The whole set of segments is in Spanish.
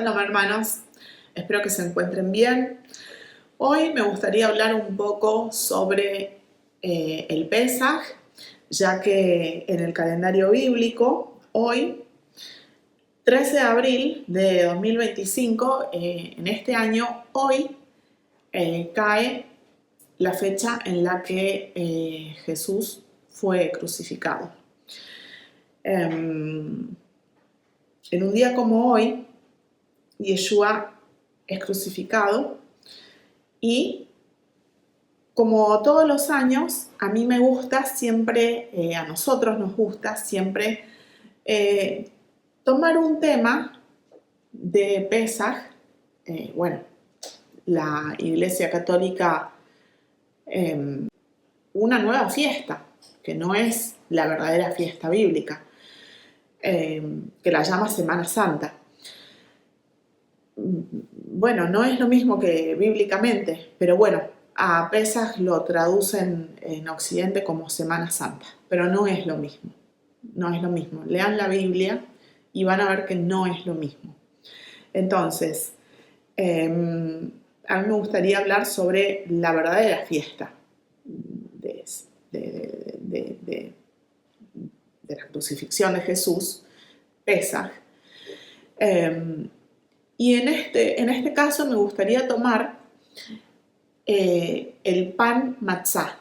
Shalom, hermanos, espero que se encuentren bien. Hoy me gustaría hablar un poco sobre el Pesaj, ya que en el calendario bíblico, hoy, 13 de abril de 2025, en este año, hoy cae la fecha en la que Jesús fue crucificado. En un día como hoy, Yeshua es crucificado y, como todos los años, a mí me gusta siempre, a nosotros nos gusta siempre tomar un tema de Pesaj. La Iglesia Católica, una nueva fiesta, que no es la verdadera fiesta bíblica, que la llama Semana Santa. Bueno, no es lo mismo que bíblicamente, pero bueno, a Pesaj lo traducen en Occidente como Semana Santa, pero no es lo mismo, no es lo mismo. Lean la Biblia y van a ver que no es lo mismo. Entonces, a mí me gustaría hablar sobre la verdadera fiesta de la crucifixión de Jesús, Pesaj. Y en este caso me gustaría tomar el pan matzá.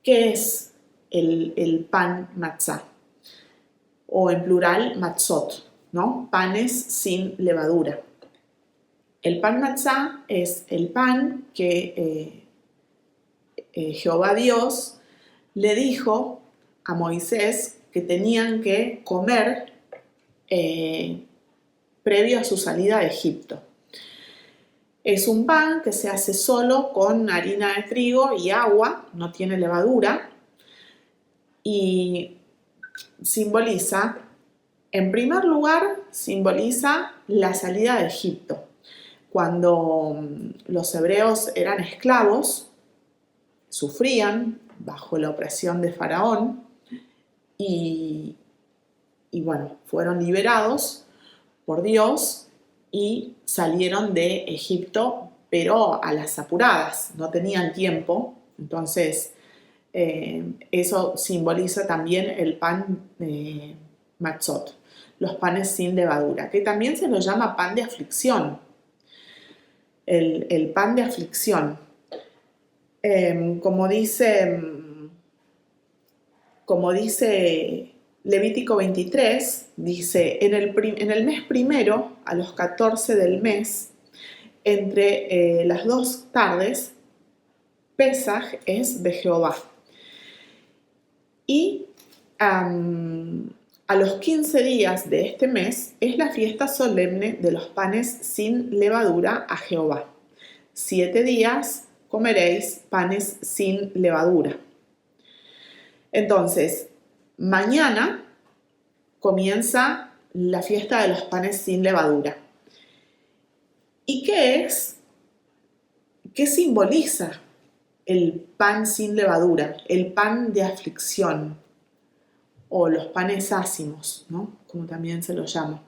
¿Qué es el pan matzá? O en plural, matzot, ¿no? Panes sin levadura. El pan matzá es el pan que Jehová Dios le dijo a Moisés que tenían que comer previo a su salida de Egipto. Es un pan que se hace solo con harina de trigo y agua, no tiene levadura, y simboliza, en primer lugar, simboliza la salida de Egipto. Cuando los hebreos eran esclavos, sufrían bajo la opresión de Faraón y bueno, fueron liberados por Dios y salieron de Egipto, pero a las apuradas, no tenían tiempo. Entonces, eso simboliza también el pan matzot, los panes sin levadura, que también se lo llama pan de aflicción. El pan de aflicción. Como dice Levítico 23, dice, en el mes primero, a los 14 del mes, entre las 2 tardes, Pesaj es de Jehová. Y a los 15 días de este mes es la fiesta solemne de los panes sin levadura a Jehová. 7 días comeréis panes sin levadura. Entonces, mañana comienza la fiesta de los panes sin levadura. ¿Y qué es? ¿Qué simboliza el pan sin levadura? El pan de aflicción, o los panes ácimos, ¿no? Como también se lo llama.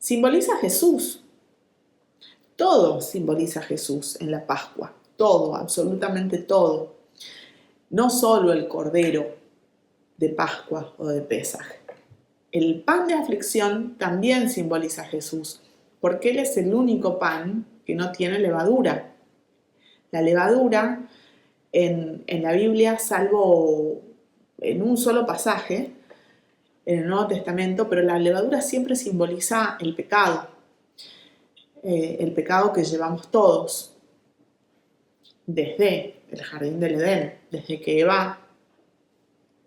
Simboliza a Jesús. Todo simboliza a Jesús en la Pascua. Todo, absolutamente todo. No solo el cordero de Pascua o de Pesaj. El pan de aflicción también simboliza a Jesús, porque Él es el único pan que no tiene levadura. La levadura en la Biblia, salvo en un solo pasaje, en el Nuevo Testamento, pero la levadura siempre simboliza el pecado que llevamos todos, desde el jardín del Edén, desde que Eva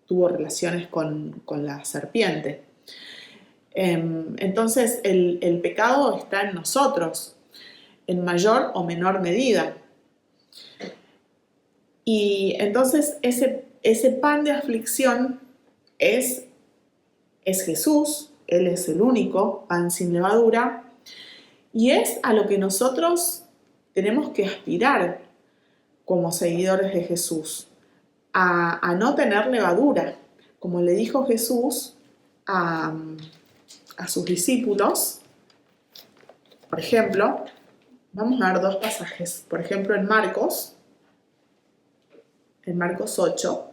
tuvo relaciones con la serpiente. Entonces el pecado está en nosotros, en mayor o menor medida. Y entonces ese pan de aflicción es Jesús. Él es el único pan sin levadura, y es a lo que nosotros tenemos que aspirar como seguidores de Jesús, a no tener levadura, como le dijo Jesús a sus discípulos Por ejemplo, vamos a ver dos pasajes. Por ejemplo, en Marcos 8,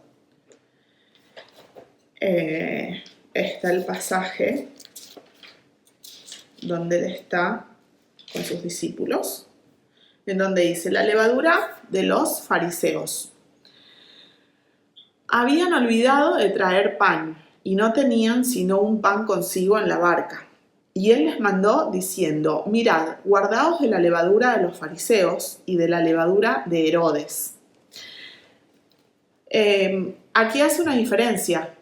está el pasaje donde él está con sus discípulos, en donde dice, la levadura de los fariseos. Habían olvidado de traer pan y no tenían sino un pan consigo en la barca. Y él les mandó diciendo, mirad, guardaos de la levadura de los fariseos y de la levadura de Herodes. Aquí hace una diferencia.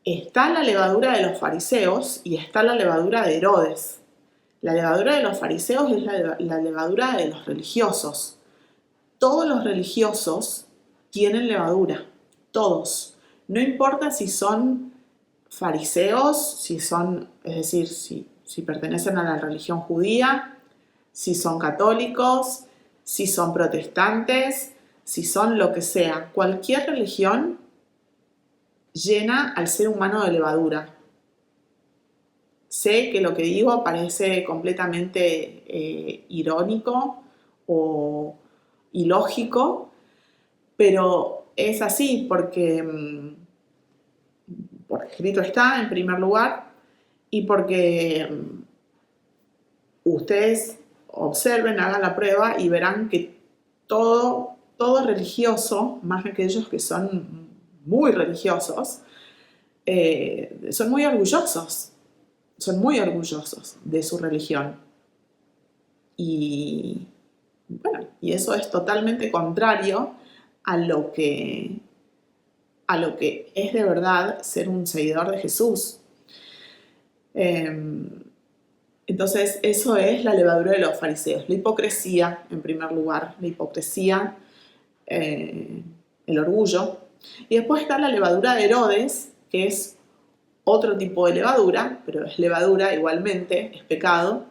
Está la levadura de los fariseos y está la levadura de Herodes. La levadura de los fariseos es la levadura de los religiosos. Todos los religiosos tienen levadura, todos. No importa si son fariseos, es decir, si pertenecen a la religión judía, si son católicos, si son protestantes, si son lo que sea. Cualquier religión llena al ser humano de levadura. Sé que lo que digo parece completamente irónico o ilógico, pero es así porque escrito está en primer lugar y porque ustedes observen, hagan la prueba y verán que todo religioso, más aquellos que son muy religiosos, son muy orgullosos de su religión. Y bueno, y eso es totalmente contrario a lo que es de verdad ser un seguidor de Jesús. Entonces, eso es la levadura de los fariseos. La hipocresía, en primer lugar, la hipocresía, el orgullo. Y después está la levadura de Herodes, que es otro tipo de levadura, pero es levadura igualmente, es pecado,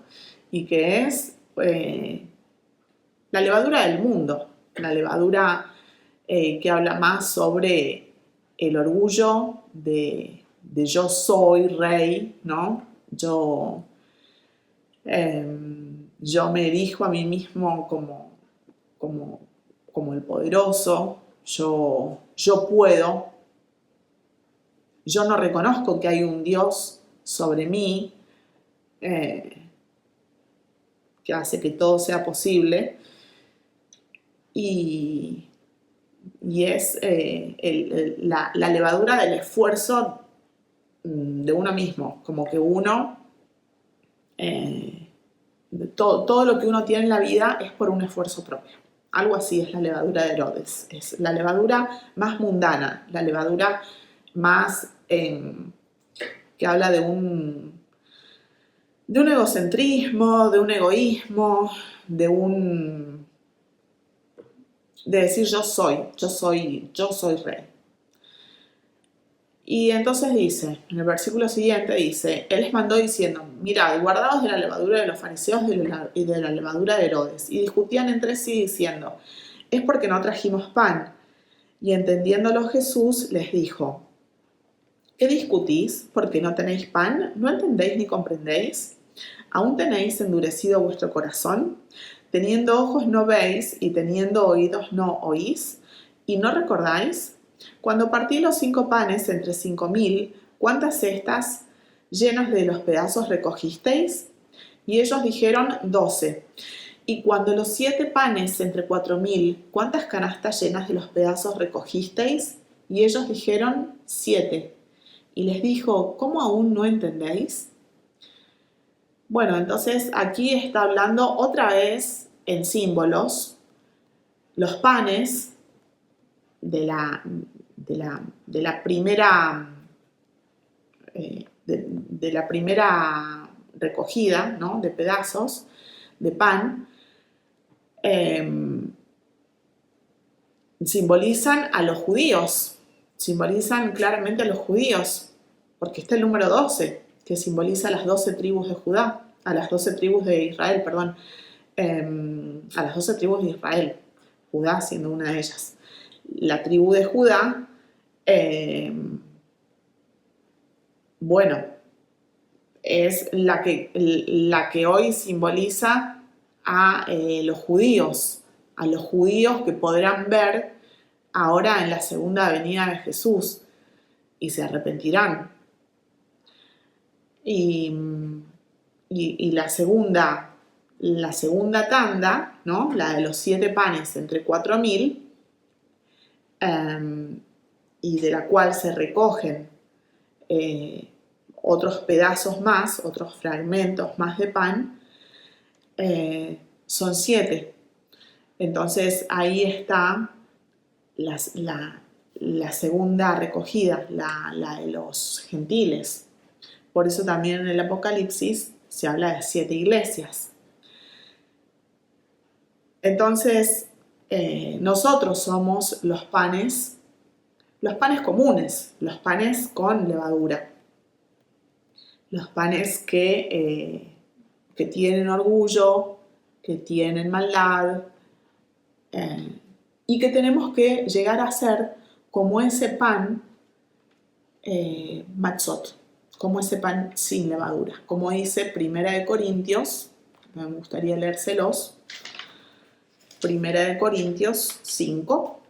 y que es la levadura del mundo, la levadura que habla más sobre el orgullo de yo soy rey, ¿no? Yo me erijo a mí mismo como el poderoso, yo puedo, yo no reconozco que hay un Dios sobre mí que hace que todo sea posible y es la levadura del esfuerzo de uno mismo, como que uno, todo lo que uno tiene en la vida es por un esfuerzo propio. Algo así es la levadura de Herodes, es la levadura más mundana, la levadura más que habla de un egocentrismo, de un egoísmo, de decir yo soy rey. Y entonces dice, en el versículo siguiente dice, él les mandó diciendo, mirad, guardaos de la levadura de los fariseos y de la levadura de Herodes. Y discutían entre sí diciendo, es porque no trajimos pan. Y entendiéndolo Jesús les dijo, ¿qué discutís? ¿Porque no tenéis pan? ¿No entendéis ni comprendéis? ¿Aún tenéis endurecido vuestro corazón? Teniendo ojos no veis y teniendo oídos no oís. ¿Y no recordáis? Cuando partí los 5 panes entre 5.000, ¿cuántas cestas llenas de los pedazos recogisteis? Y ellos dijeron 12. Y cuando los 7 panes entre 4.000, ¿cuántas canastas llenas de los pedazos recogisteis? Y ellos dijeron 7. Y les dijo, ¿cómo aún no entendéis? Bueno, entonces aquí está hablando otra vez en símbolos. Los panes de la primera de la primera recogida, ¿no? De pedazos de pan simbolizan a los judíos, simbolizan claramente a los judíos, porque está el número 12, que simboliza a las 12 tribus de Judá, a las 12 tribus de Israel, perdón, a las 12 tribus de Israel, Judá siendo una de ellas. La tribu de Judá, bueno, es la que hoy simboliza a los judíos que podrán ver ahora en la segunda venida de Jesús y se arrepentirán. Y la segunda tanda, ¿no? La de los 7 panes entre 4.000, y de la cual se recogen otros pedazos más, otros fragmentos más de pan, son 7. Entonces ahí está la segunda recogida, la de los gentiles. Por eso también en el Apocalipsis se habla de 7 iglesias. Entonces, nosotros somos los panes comunes, los panes con levadura, los panes que tienen orgullo, que tienen maldad, y que tenemos que llegar a ser como ese pan matzot, como ese pan sin levadura, como dice 1 Corintios, me gustaría leérselos, 1 Corintios 5,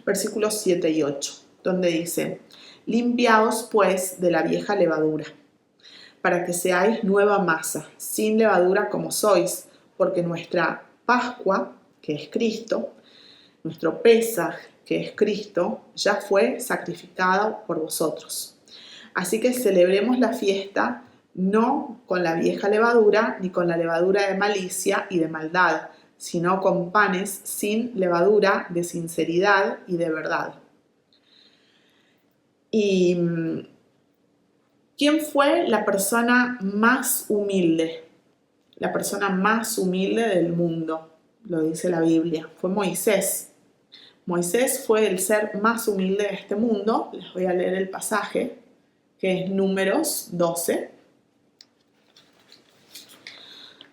versículos 7 y 8, donde dice: limpiaos pues de la vieja levadura, para que seáis nueva masa, sin levadura como sois, porque nuestra Pascua, que es Cristo, nuestro Pesaj, que es Cristo, ya fue sacrificado por vosotros. Así que celebremos la fiesta no con la vieja levadura, ni con la levadura de malicia y de maldad, sino con panes sin levadura, de sinceridad y de verdad. ¿Y quién fue la persona más humilde? La persona más humilde del mundo, lo dice la Biblia, fue Moisés. Moisés fue el ser más humilde de este mundo. Les voy a leer el pasaje, que es Números 12,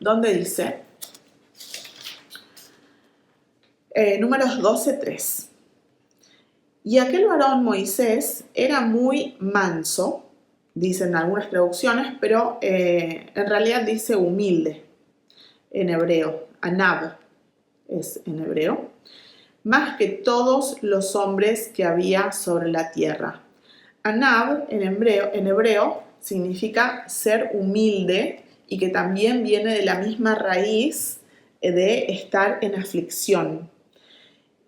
donde dice, Números 12:3. Y aquel varón Moisés era muy manso, dicen algunas traducciones, pero en realidad dice humilde en hebreo, anab es en hebreo, más que todos los hombres que había sobre la tierra. Anab en hebreo significa ser humilde y que también viene de la misma raíz de estar en aflicción.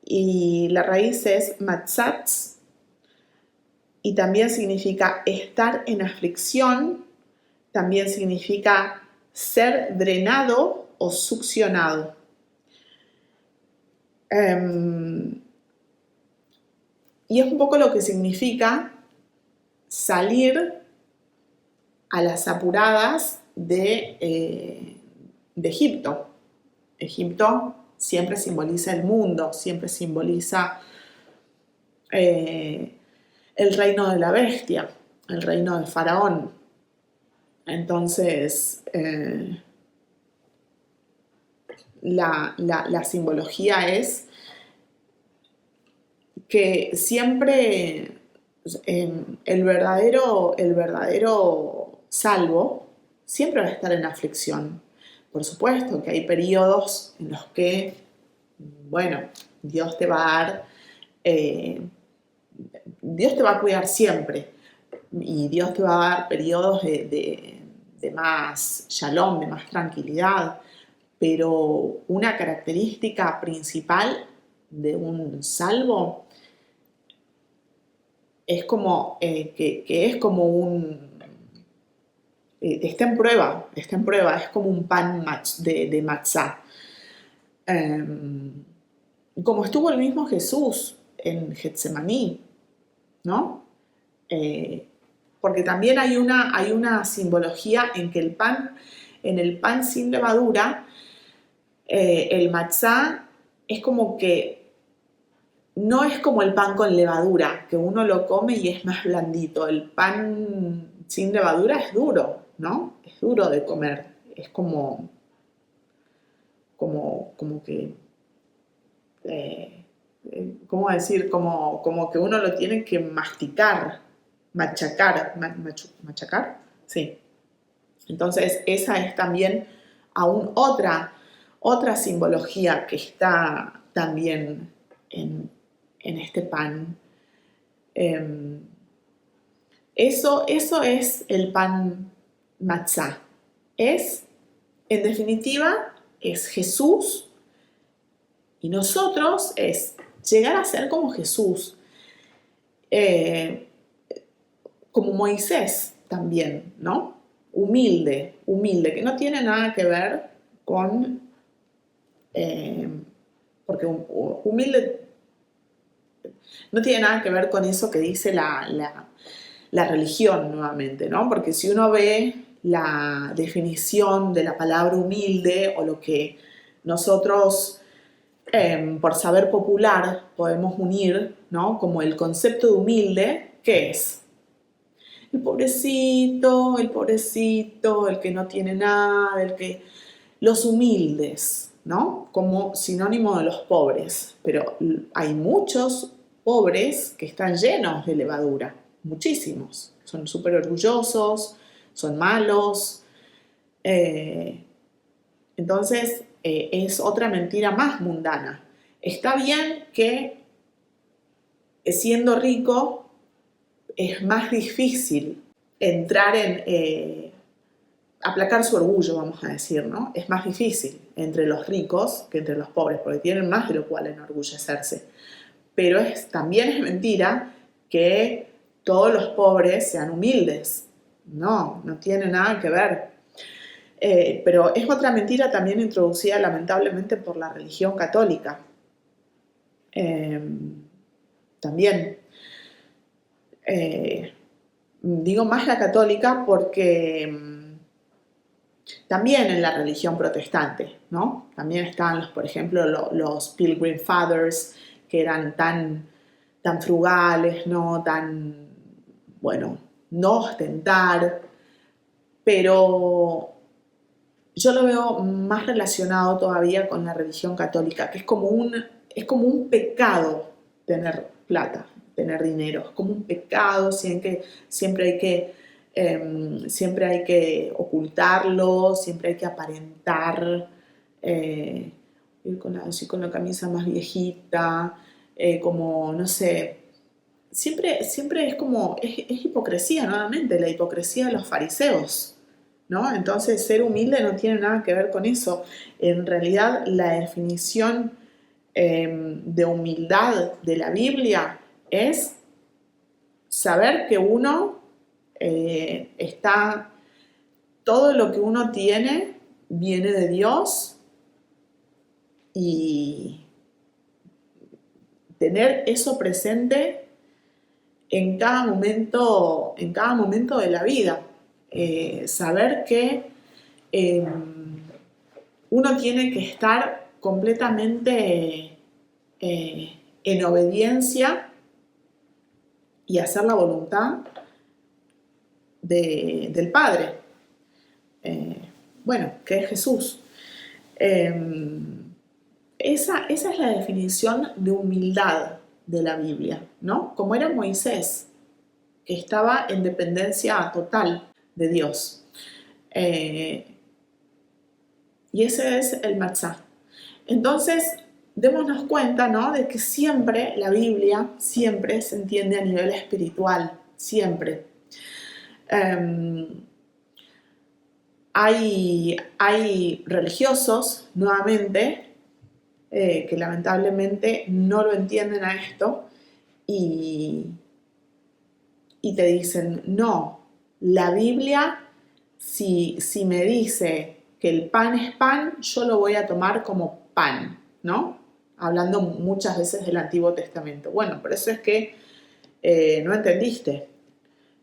Y la raíz es matzatz y también significa estar en aflicción, también significa ser drenado o succionado. Y es un poco lo que significa salir a las apuradas de Egipto. Egipto siempre simboliza el mundo, siempre simboliza el reino de la bestia, el reino de Faraón. Entonces, la simbología es que siempre el verdadero salvo siempre va a estar en aflicción. Por supuesto que hay periodos en los que, bueno, Dios te va a dar, Dios te va a cuidar siempre y Dios te va a dar periodos de más shalom, de más tranquilidad, pero una característica principal de un salvo es como que es como está en prueba, es como un pan de matzá. Como estuvo el mismo Jesús en Getsemaní, ¿no? Porque también hay una simbología en que en el pan sin levadura, el matzá es como que no es como el pan con levadura, que uno lo come y es más blandito. El pan sin levadura es duro, ¿no? Es duro de comer. Es como que, ¿cómo decir? Como que uno lo tiene que masticar. machacar, sí. Entonces esa es también aún otra simbología que está también en este pan. Eso es el pan matzá. En definitiva, es Jesús y nosotros es llegar a ser como Jesús, como Moisés también, ¿no? Humilde, que no tiene nada que ver con, porque humilde no tiene nada que ver con eso que dice la religión nuevamente, ¿no? Porque si uno ve la definición de la palabra humilde o lo que nosotros por saber popular podemos unir, ¿no? Como el concepto de humilde, ¿qué es? El pobrecito, el que no tiene nada, los humildes, ¿no? Como sinónimo de los pobres, pero hay muchos pobres que están llenos de levadura, muchísimos, son súper orgullosos, son malos, entonces es otra mentira más mundana. Está bien que siendo rico es más difícil entrar en aplacar su orgullo, vamos a decir, ¿no? Es más difícil entre los ricos que entre los pobres, porque tienen más de lo cual enorgullecerse. Pero también es mentira que todos los pobres sean humildes. No tiene nada que ver. Pero es otra mentira también introducida lamentablemente por la religión católica. También. Digo más la católica porque también en la religión protestante, ¿no? También están, por ejemplo, los Pilgrim Fathers, que eran tan frugales, ¿no? Bueno, no ostentar, pero yo lo veo más relacionado todavía con la religión católica, que es como un pecado tener plata, tener dinero, es como un pecado, siempre hay que ocultarlo, siempre hay que aparentar, ir con la camisa más viejita, como, no sé, siempre es como, es hipocresía nuevamente, la hipocresía de los fariseos, ¿no? Entonces ser humilde no tiene nada que ver con eso. En realidad la definición de humildad de la Biblia es saber que uno todo lo que uno tiene viene de Dios y tener eso presente en cada momento de la vida. Saber que uno tiene que estar completamente en obediencia y hacer la voluntad del Padre, que es Jesús. Esa es la definición de humildad de la Biblia, ¿no? Como era Moisés, que estaba en dependencia total de Dios. Y ese es el matzá. Entonces, démonos cuenta, ¿no? De que siempre la Biblia siempre se entiende a nivel espiritual, siempre. Hay religiosos, nuevamente, que lamentablemente no lo entienden a esto y te dicen, no, la Biblia, si me dice que el pan es pan, yo lo voy a tomar como pan, ¿no? Hablando muchas veces del Antiguo Testamento. Bueno, por eso es que no entendiste.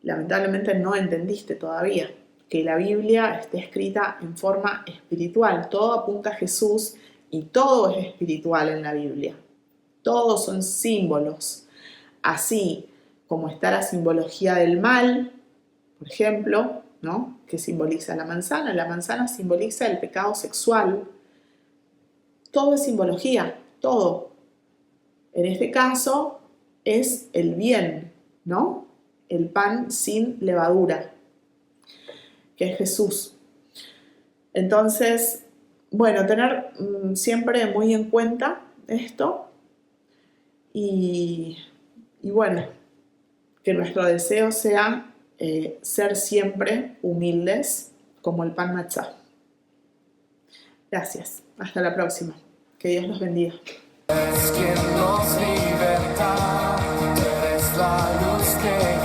Lamentablemente no entendiste todavía que la Biblia esté escrita en forma espiritual. Todo apunta a Jesús y todo es espiritual en la Biblia. Todos son símbolos. Así como está la simbología del mal, por ejemplo, ¿no? Que simboliza la manzana. La manzana simboliza el pecado sexual. Todo es simbología, todo. En este caso es el bien, ¿no? el pan sin levadura, que es Jesús. Entonces, bueno, tener siempre muy en cuenta esto y bueno, que nuestro deseo sea ser siempre humildes como el pan matzá. Gracias. Hasta la próxima. Que Dios los bendiga. Es quien nos liberta, tú eres la luz que